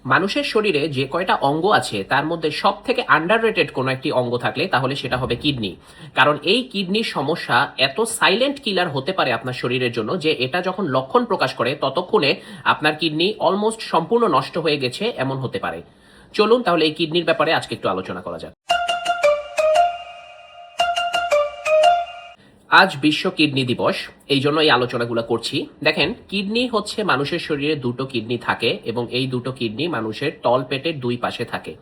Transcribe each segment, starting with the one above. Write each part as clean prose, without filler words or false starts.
মানুষের শরীরে যে কয়টা অঙ্গ আছে তার মধ্যে সব থেকে আন্ডাররেটেড কোনো একটি অঙ্গ থাকলে তাহলে সেটা হবে কিডনি। কারণ এই কিডনির সমস্যা এত সাইলেন্ট কিলার হতে পারে আপনার শরীরের জন্য যে এটা যখন লক্ষণ প্রকাশ করে ততক্ষণে আপনার কিডনি অলমোস্ট সম্পূর্ণ নষ্ট হয়ে গেছে এমন হতে পারে। চলুন তাহলে এই কিডনির ব্যাপারে আজকে একটু আলোচনা করা যাক। আজ বিশ্ব কিডনি দিবস, এই জন্য এই আলোচনাগুলো করছি। দেখেন, কিডনি হচ্ছে মানুষের শরীরে দুটো কিডনি থাকে এবং এই দুটো কিডনি মানুষের তলপেটের দুই পাশে থাকে।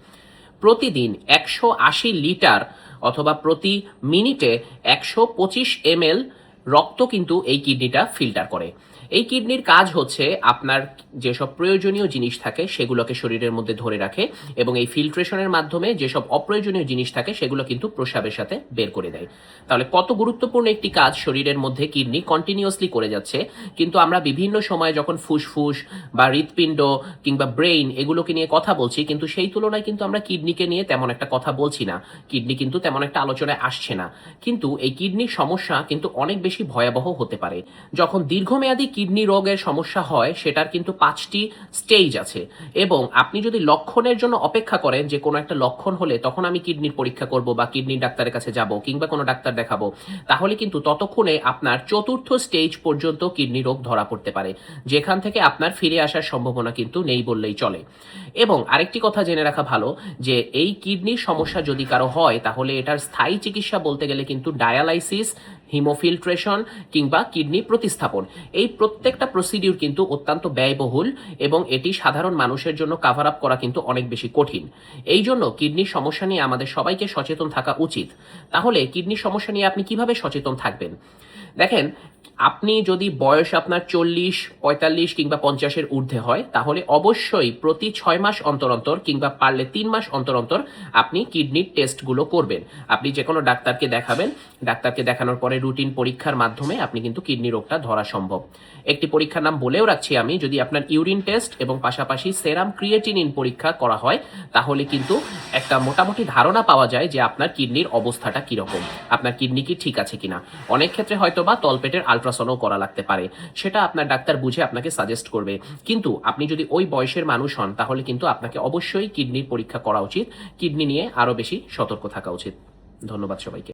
প্রতিদিন 180 লিটার অথবা প্রতি মিনিটে 125 ml রক্ত কিন্তু এই কিডনিটা ফিল্টার করে। এই কিডনির কাজ হচ্ছে আপনার যেসব প্রয়োজনীয় জিনিস থাকে সেগুলোকে শরীরের মধ্যে ধরে রাখে এবং এই ফিল্ট্রেশনের মাধ্যমে যেসব অপ্রয়োজনীয় জিনিস থাকে সেগুলো কিন্তু প্রস্রাবের সাথে বের করে দেয়। তাহলে কত গুরুত্বপূর্ণ একটি কাজ শরীরের মধ্যে কিডনি কন্টিনিউয়াসলি করে যাচ্ছে। কিন্তু আমরা বিভিন্ন সময় যখন ফুসফুস বা হৃৎপিণ্ড কিংবা ব্রেইন এগুলোকে নিয়ে কথা বলছি, কিন্তু সেই তুলনায় কিন্তু আমরা কিডনিকে নিয়ে তেমন একটা কথা বলছি না। কিডনি কিন্তু তেমন একটা আলোচনায় আসছে না। কিন্তু এই কিডনির সমস্যা কিন্তু অনেক বেশি ভয়াবহ হতে পারে। যখন দীর্ঘমেয়াদী কিডনি রোগের সমস্যা হয় সেটার কিন্তু 5টি স্টেজ আছে এবং আপনি যদি লক্ষণের জন্য অপেক্ষা করেন যে কোনো একটা লক্ষণ হলে তখন আমি কিডনির পরীক্ষা করব বা কিডনির ডাক্তারের কাছে যাব কিংবা কোনো ডাক্তার দেখাবো, তাহলে কিন্তু ততক্ষণে আপনার 4র্থ স্টেজ পর্যন্ত কিডনি রোগ ধরা পড়তে পারে, যেখান থেকে আপনার ফিরে আসার সম্ভাবনা কিন্তু নেই বললেই চলে। এবং আরেকটি কথা জেনে রাখা ভালো যে এই কিডনির সমস্যা যদি কারো হয় তাহলে এটার স্থায়ী চিকিৎসা বলতে গেলে কিন্তু ডায়ালাইসিস, হিমোফিল্ট্রেশন কিংবা কিডনি প্রতিস্থাপন, এই প্রত্যেকটা প্রসিডিউর কিন্তু অত্যন্ত ব্যয়বহুল এবং এটি সাধারণ মানুষের জন্য কাভার আপ করা কিন্তু অনেক বেশি কঠিন। এই জন্য কিডনির সমস্যা নিয়ে আমাদের সবাইকে সচেতন থাকা উচিত। তাহলে কিডনির সমস্যা নিয়ে আপনি কিভাবে সচেতন থাকবেন? দেখেন, আপনি যদি বয়স আপনার 40, 45 কিংবা 50-এর ঊর্ধ্বে হয় তাহলে অবশ্যই প্রতি 6 মাস অন্তর অন্তর কিংবা পারলে 3 মাস অন্তর অন্তর আপনি কিডনির টেস্টগুলো করবেন। আপনি যে কোনো ডাক্তারকে দেখাবেন, ডাক্তারকে দেখানোর পরে রুটিন পরীক্ষার মাধ্যমে আপনি কিন্তু কিডনি রোগটা ধরা সম্ভব। একটি পরীক্ষার নাম বলেও রাখছি আমি, যদি আপনার ইউরিন টেস্ট এবং পাশাপাশি সেরাম ক্রিয়েটিনিন পরীক্ষা করা হয় তাহলে কিন্তু একটা মোটামুটি ধারণা পাওয়া যায় যে আপনার কিডনির অবস্থাটা কিরকম, আপনার কিডনি কি ঠিক আছে কিনা। অনেক ক্ষেত্রে হয়তো বা তলপেটের আলট্রাসাউন্ডও করা লাগতে পারে, সেটা আপনার ডাক্তার বুঝে আপনাকে সাজেস্ট করবে। কিন্তু আপনি যদি ওই বয়সের মানুষ হন তাহলে কিন্তু আপনাকে অবশ্যই কিডনির পরীক্ষা করা উচিত। কিডনি নিয়ে আরও বেশি সতর্ক থাকা উচিত। ধন্যবাদ সবাইকে।